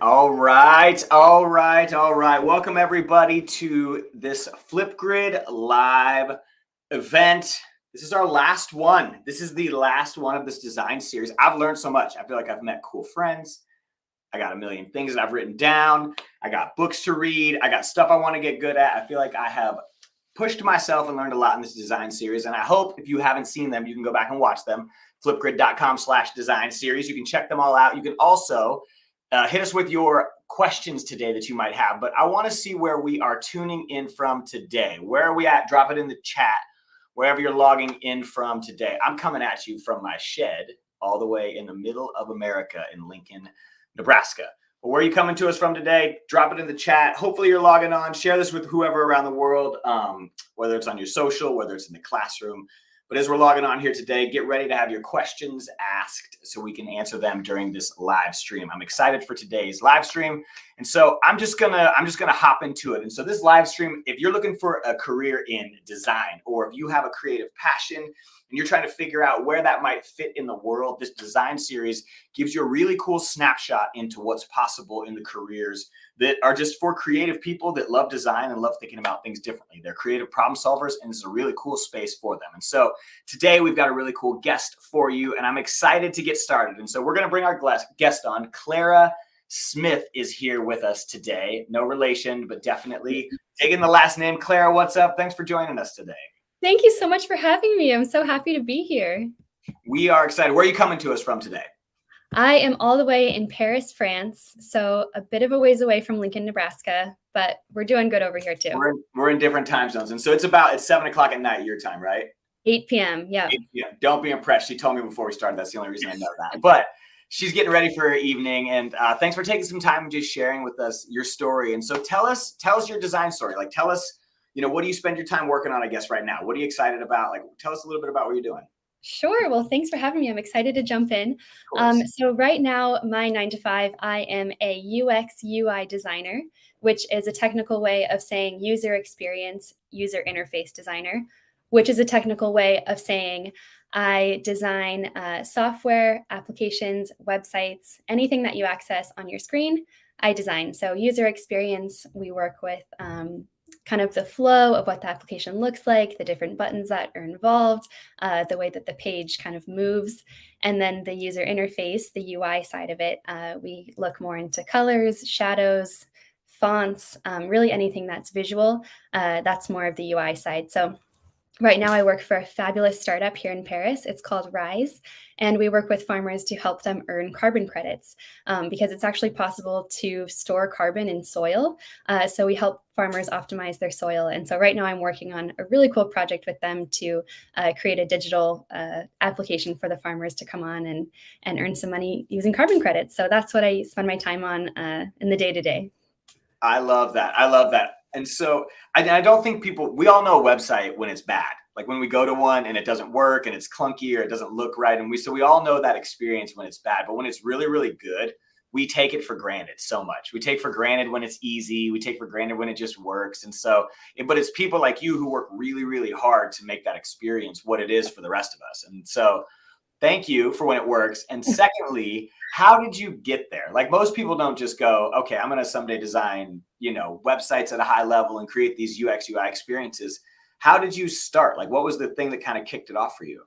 All right, all right, all right. Welcome everybody to this Flipgrid Live Event. This is our last one. This is the last one of this design series. I've learned so much. I feel like I've met cool friends. I got a million things that I've written down. I got books to read. I got stuff I want to get good at. I feel like I have pushed myself and learned a lot in this design series. And I hope if you haven't seen them, you can go back and watch them. Flipgrid.com/design series. You can check them all out. You can also hit us with your questions today that you might have. But I want to see where we are tuning in from today. Where are we at? Drop it in the chat, wherever you're logging in from today. I'm coming at you from my shed all the way in the middle of America in Lincoln, Nebraska. But where are you coming to us from today? Drop it in the chat. Hopefully you're logging on. Share this with whoever around the world, whether it's on your social, whether it's in the classroom. But as we're logging on here today, get ready to have your questions asked so we can answer them during this live stream. I'm excited for today's live stream. And so I'm just gonna hop into it. And so this live stream, if you're looking for a career in design, or if you have a creative passion and you're trying to figure out where that might fit in the world, this design series gives you a really cool snapshot into what's possible in the careers that are just for creative people that love design and love thinking about things differently. They're creative problem solvers, and it's a really cool space for them. And so today we've got a really cool guest for you, and I'm excited to get started. And so we're going to bring our guest on. Clara Smith is here with us today. No relation, but definitely taking the last name. Clara, what's up? Thanks for joining us today. Thank you so much for having me. I'm so happy to be here. We are excited. Where are you coming to us from today? I am all the way in Paris, France, so a bit of a ways away from Lincoln, Nebraska, but we're doing good over here too. We're in different time zones, and so it's 7 o'clock at night your time, right? 8 p.m. Yeah. 8 p.m. Don't be impressed. She told me before we started. That's the only reason I know that. But she's getting ready for her evening, and thanks for taking some time and just sharing with us your story. And so tell us your design story. Like, tell us, what do you spend your time working on? I guess right now, what are you excited about? Like, tell us a little bit about what you're doing. Sure. Well, thanks for having me. I'm excited to jump in. So right now, my 9 to 5, I am a UX UI designer, which is a technical way of saying user experience, user interface designer, which is a technical way of saying I design software, applications, websites, anything that you access on your screen, I design. So user experience, we work with kind of the flow of what the application looks like, the different buttons that are involved, the way that the page kind of moves. And then the user interface, the UI side of it, we look more into colors, shadows, fonts, really anything that's visual. That's more of the UI side. So right now I work for a fabulous startup here in Paris. It's called Rise, and we work with farmers to help them earn carbon credits because it's actually possible to store carbon in soil. So we help farmers optimize their soil. And so right now I'm working on a really cool project with them to create a digital application for the farmers to come on and earn some money using carbon credits. So that's what I spend my time on in the day-to-day. I love that. I love that. And so I don't think we all know a website when it's bad, like when we go to one and it doesn't work and it's clunky or it doesn't look right. And we all know that experience when it's bad, but when it's really, really good, we take it for granted so much. We take for granted when it's easy. We take for granted when it just works. And so, but it's people like you who work really, really hard to make that experience what it is for the rest of us. And so thank you for when it works. And secondly, how did you get there? Like, most people don't just go, okay, I'm going to someday design, websites at a high level and create these UX UI experiences. How did you start? Like, what was the thing that kind of kicked it off for you?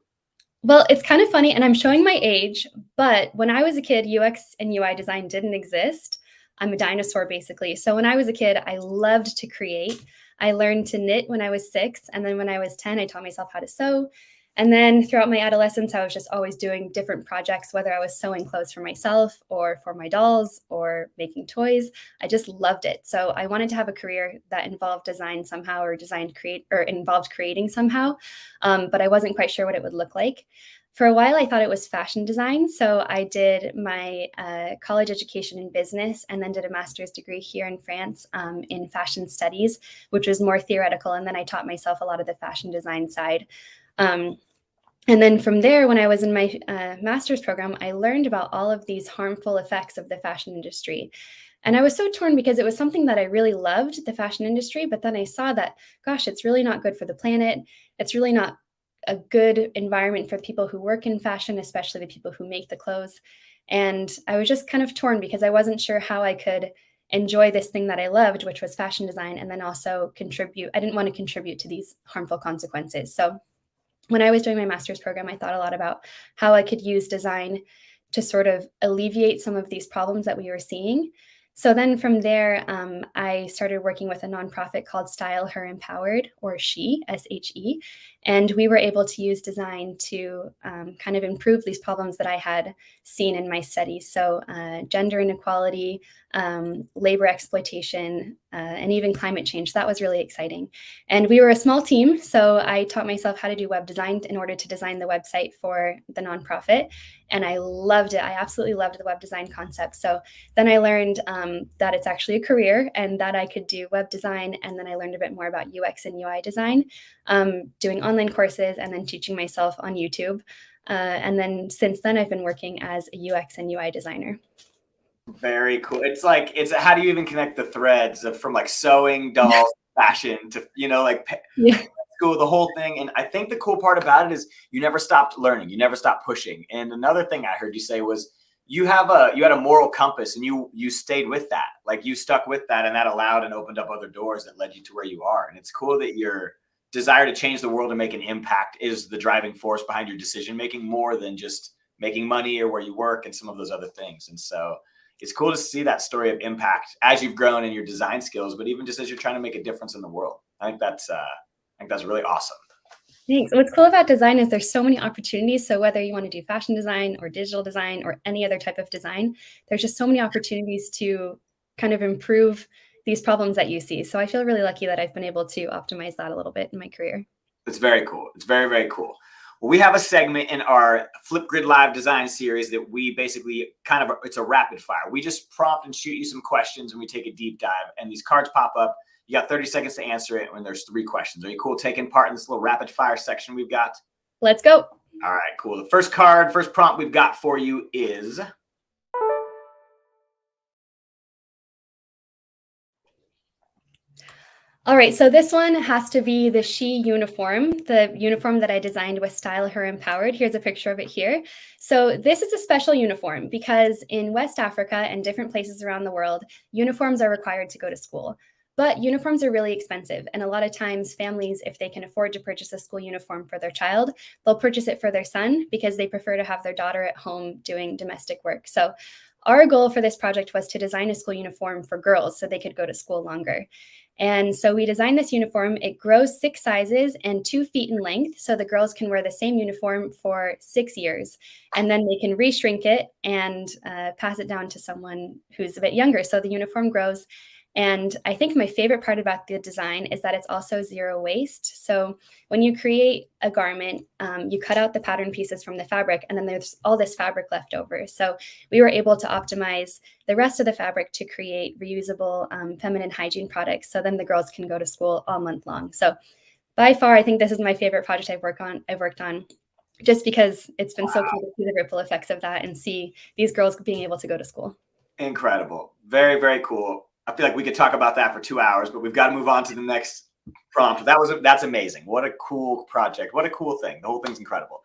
Well, it's kind of funny, and I'm showing my age, but when I was a kid, UX and UI design didn't exist. I'm a dinosaur, basically. So when I was a kid, I loved to create. I learned to knit when I was 6, and then when I was 10, I taught myself how to sew. And then throughout my adolescence, I was just always doing different projects, whether I was sewing clothes for myself or for my dolls or making toys. I just loved it. So I wanted to have a career that involved design somehow, or involved creating somehow. But I wasn't quite sure what it would look like. For a while, I thought it was fashion design. So I did my college education in business and then did a master's degree here in France in fashion studies, which was more theoretical. And then I taught myself a lot of the fashion design side. And then from there, when I was in my master's program, I learned about all of these harmful effects of the fashion industry. And I was so torn because it was something that I really loved, the fashion industry, but then I saw that, gosh, it's really not good for the planet. It's really not a good environment for people who work in fashion, especially the people who make the clothes. And I was just kind of torn because I wasn't sure how I could enjoy this thing that I loved, which was fashion design, and then also contribute. I didn't want to contribute to these harmful consequences. So when I was doing my master's program, I thought a lot about how I could use design to sort of alleviate some of these problems that we were seeing. So then from there, I started working with a nonprofit called Style Her Empowered, or SHE, SHE. And we were able to use design to kind of improve these problems that I had seen in my studies. So gender inequality, labor exploitation, and even climate change. That was really exciting. And we were a small team, so I taught myself how to do web design in order to design the website for the nonprofit. And I loved it. I absolutely loved the web design concept. So then I learned that it's actually a career and that I could do web design. And then I learned a bit more about UX and UI design, doing online courses and then teaching myself on YouTube. And then since then, I've been working as a UX and UI designer. Very cool. It's like, how do you even connect the threads from like sewing, dolls, fashion to, like school, the whole thing. And I think the cool part about it is you never stopped learning. You never stopped pushing. And another thing I heard you say was you had a moral compass and you stayed with that. Like you stuck with that, and that allowed and opened up other doors that led you to where you are. And it's cool that your desire to change the world and make an impact is the driving force behind your decision making, more than just making money or where you work and some of those other things. And so it's cool to see that story of impact as you've grown in your design skills, but even just as you're trying to make a difference in the world. I think that's really awesome. Thanks. What's cool about design is there's so many opportunities. So whether you want to do fashion design or digital design or any other type of design, there's just so many opportunities to kind of improve these problems that you see. So I feel really lucky that I've been able to optimize that a little bit in my career. It's very cool. It's very, very cool. Well, we have a segment in our Flipgrid Live Design series that we basically it's a rapid fire. We just prompt and shoot you some questions and we take a deep dive, and these cards pop up. You got 30 seconds to answer it when there's 3 questions. Are you cool taking part in this little rapid fire section we've got? Let's go. All right, cool. The first prompt we've got for you is... All right, so this one has to be the SHE uniform, the uniform that I designed with Style Her Empowered. Here's a picture of it here. So this is a special uniform because in West Africa and different places around the world, uniforms are required to go to school. But uniforms are really expensive. And a lot of times families, if they can afford to purchase a school uniform for their child, they'll purchase it for their son because they prefer to have their daughter at home doing domestic work. So our goal for this project was to design a school uniform for girls so they could go to school longer. And so we designed this uniform. It grows 6 sizes and 2 feet in length. So the girls can wear the same uniform for 6 years. And then they can reshrink it and pass it down to someone who's a bit younger. So the uniform grows. And I think my favorite part about the design is that it's also zero waste. So when you create a garment, you cut out the pattern pieces from the fabric, and then there's all this fabric left over. So we were able to optimize the rest of the fabric to create reusable feminine hygiene products. So then the girls can go to school all month long. So by far, I think this is my favorite project I've worked on just because it's been so cool to see the ripple effects of that and see these girls being able to go to school. Incredible. Very, very cool. I feel like we could talk about that for 2 hours, but we've got to move on to the next prompt. That's amazing. What a cool project. What a cool thing. The whole thing's incredible.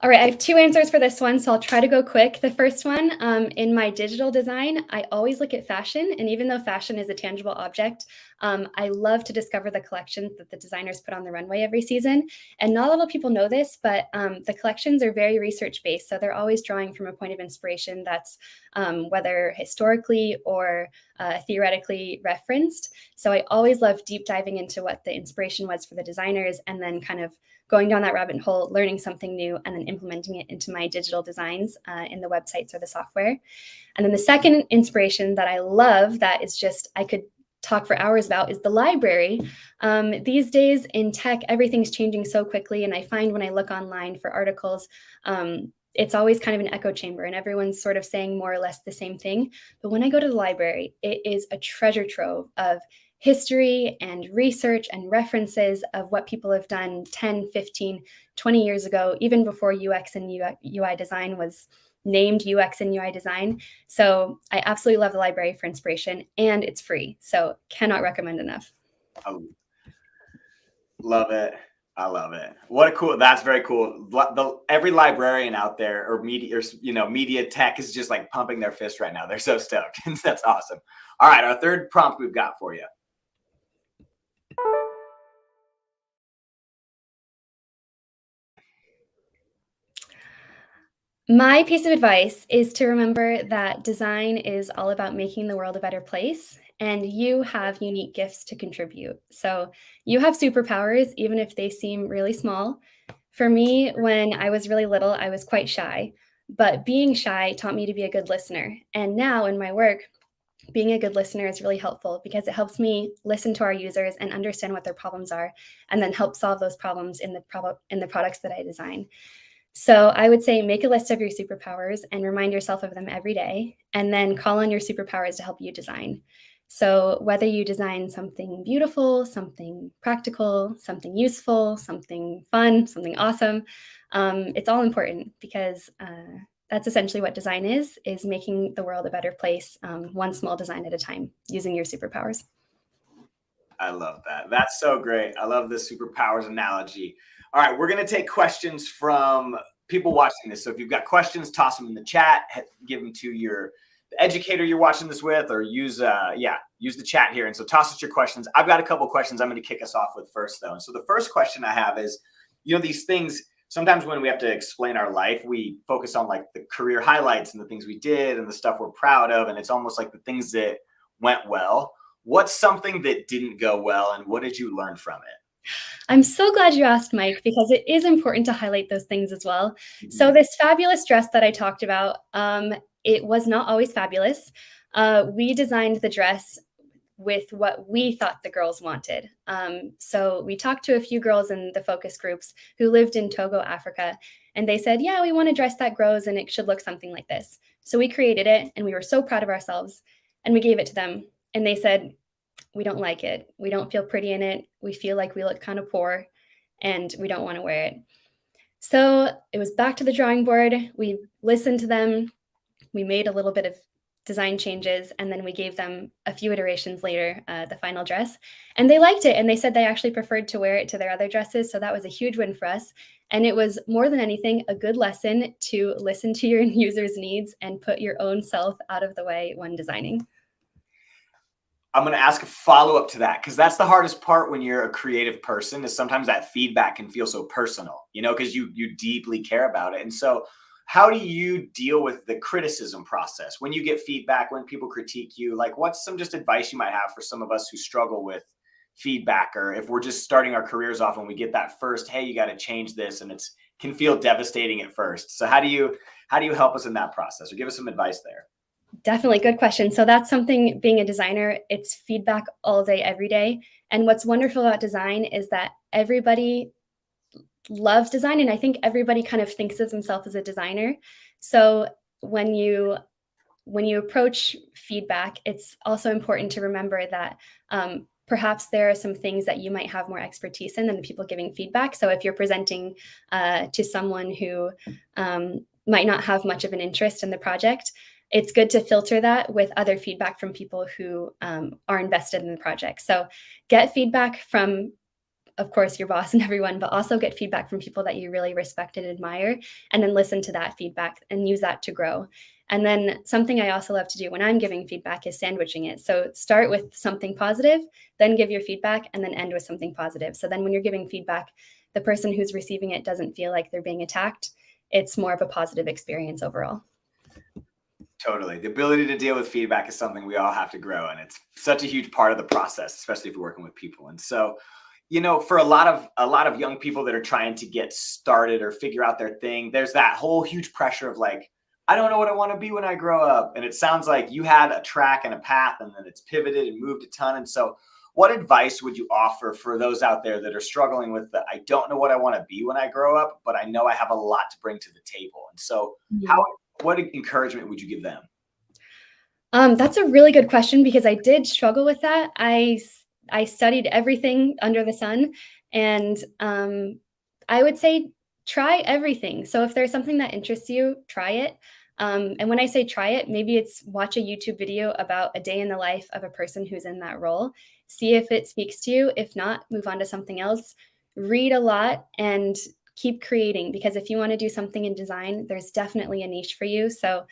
All right, I have 2 answers for this one, so I'll try to go quick. The first one, in my digital design, I always look at fashion. And even though fashion is a tangible object, I love to discover the collections that the designers put on the runway every season. And not a lot of people know this, but the collections are very research-based. So they're always drawing from a point of inspiration that's whether historically or theoretically referenced. So I always love deep diving into what the inspiration was for the designers and then kind of going down that rabbit hole, learning something new, and then implementing it into my digital designs in the websites or the software. And then the second inspiration that I love that is just, I could talk for hours about, is the library. These days in tech, everything's changing so quickly. And I find when I look online for articles, it's always kind of an echo chamber and everyone's sort of saying more or less the same thing. But when I go to the library, it is a treasure trove of history and research and references of what people have done 10, 15, 20 years ago, even before UX and UI design was named UX and UI design. So I absolutely love the library for inspiration, and it's free. So cannot recommend enough. Oh, love it. I love it. What a cool, that's very cool. Every librarian out there or media, or, media tech is just like pumping their fist right now. They're so stoked. That's awesome. All right. Our third prompt we've got for you. My piece of advice is to remember that design is all about making the world a better place, and you have unique gifts to contribute. So you have superpowers, even if they seem really small. For me, when I was really little, I was quite shy, but being shy taught me to be a good listener. And now in my work, being a good listener is really helpful because it helps me listen to our users and understand what their problems are, and then help solve those problems in the products that I design. So I would say make a list of your superpowers and remind yourself of them every day, and then call on your superpowers to help you design. So whether you design something beautiful, something practical, something useful, something fun, something awesome, it's all important because that's essentially what design is making the world a better place, one small design at a time, using your superpowers. I love that. That's so great. I love the superpowers analogy. All right, we're going to take questions from people watching this. So if you've got questions, toss them in the chat, give them to the educator you're watching this with, or use the chat here. And so toss us your questions. I've got a couple questions I'm going to kick us off with first, though. And so the first question I have is, these things, sometimes when we have to explain our life, we focus on like the career highlights and the things we did and the stuff we're proud of. And it's almost like the things that went well. What's something that didn't go well, and what did you learn from it? I'm so glad you asked, Mike, because it is important to highlight those things as well. Mm-hmm. So this fabulous dress that I talked about, it was not always fabulous. We designed the dress with what we thought the girls wanted. So we talked to a few girls in the focus groups who lived in Togo, Africa, and they said, yeah, we want a dress that grows and it should look something like this. So we created it, and we were so proud of ourselves, and we gave it to them. And they said, we don't like it. We don't feel pretty in it. We feel like we look kind of poor, and we don't want to wear it. So it was back to the drawing board. We listened to them. We made a little bit of design changes, and then we gave them a few iterations later, the final dress, and they liked it. And they said they actually preferred to wear it to their other dresses. So that was a huge win for us. And it was more than anything, a good lesson to listen to your users' needs and put your own self out of the way when designing. I'm going to ask a follow-up to that, because that's the hardest part when you're a creative person, is sometimes that feedback can feel so personal, because you deeply care about it. And so how do you deal with the criticism process when you get feedback, when people critique you? Like, what's some just advice you might have for some of us who struggle with feedback, or if we're just starting our careers off and we get that first, hey, you got to change this, and it's can feel devastating at first. So how do you help us in that process, or give us some advice there? Definitely. Good question. So that's something, being a designer, it's feedback all day, every day. And what's wonderful about design is that everybody loves design. And I think everybody kind of thinks of themselves as a designer. So when you approach feedback, it's also important to remember that perhaps there are some things that you might have more expertise in than the people giving feedback. So if you're presenting to someone who might not have much of an interest in the project, it's good to filter that with other feedback from people who are invested in the project. So get feedback from, of course, your boss and everyone, but also get feedback from people that you really respect and admire, and then listen to that feedback and use that to grow. And then something I also love to do when I'm giving feedback is sandwiching it. So start with something positive, then give your feedback, and then end with something positive. So then when you're giving feedback, the person who's receiving it doesn't feel like they're being attacked. It's more of a positive experience overall. Totally. The ability to deal with feedback is something we all have to grow. And it's such a huge part of the process, especially if you're working with people. And so, for a lot of young people that are trying to get started or figure out their thing, there's that whole huge pressure of like, I don't know what I want to be when I grow up. And it sounds like you had a track and a path, and then it's pivoted and moved a ton. And so what advice would you offer for those out there that are struggling with the, I don't know what I want to be when I grow up, but I know I have a lot to bring to the table? And so what encouragement would you give them? That's a really good question, because I did struggle with that. I studied everything under the sun, and I would say try everything. So if there's something that interests you, try it. And when I say try it, maybe it's watch a YouTube video about a day in the life of a person who's in that role. See if it speaks to you. If not, move on to something else. Read a lot and keep creating, because if you want to do something in design, there's definitely a niche for you. So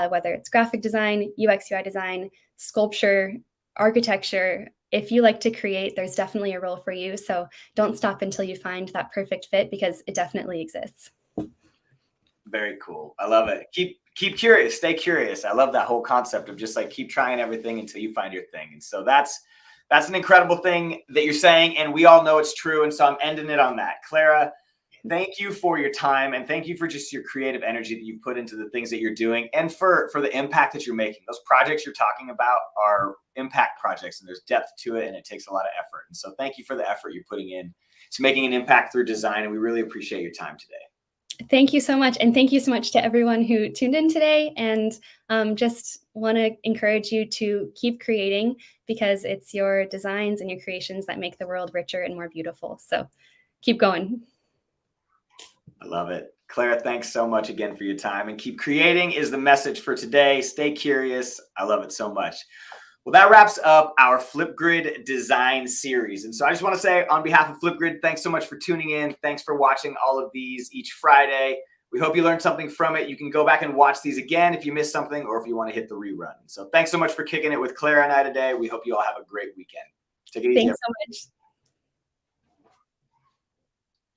whether it's graphic design, UX, UI design, sculpture, architecture, if you like to create, there's definitely a role for you. So don't stop until you find that perfect fit, because it definitely exists. Very cool. I love it. Keep curious, stay curious. I love that whole concept of just like keep trying everything until you find your thing. And so that's an incredible thing that you're saying, and we all know it's true. And so I'm ending it on that. Clara, thank you for your time, and thank you for just your creative energy that you put into the things that you're doing, and for the impact that you're making. Those projects you're talking about are impact projects, and there's depth to it, and it takes a lot of effort. And so thank you for the effort you're putting in to making an impact through design, and we really appreciate your time today. Thank you so much. And thank you so much to everyone who tuned in today. And just want to encourage you to keep creating, because it's your designs and your creations that make the world richer and more beautiful. So keep going. I love it. Clara, thanks so much again for your time, and keep creating is the message for today. Stay curious. I love it so much. Well, that wraps up our Flipgrid design series. And so I just want to say, on behalf of Flipgrid, thanks so much for tuning in. Thanks for watching all of these each Friday. We hope you learned something from it. You can go back and watch these again if you missed something, or if you want to hit the rerun. So thanks so much for kicking it with Clara and I today. We hope you all have a great weekend. Take it easy. Thanks so much.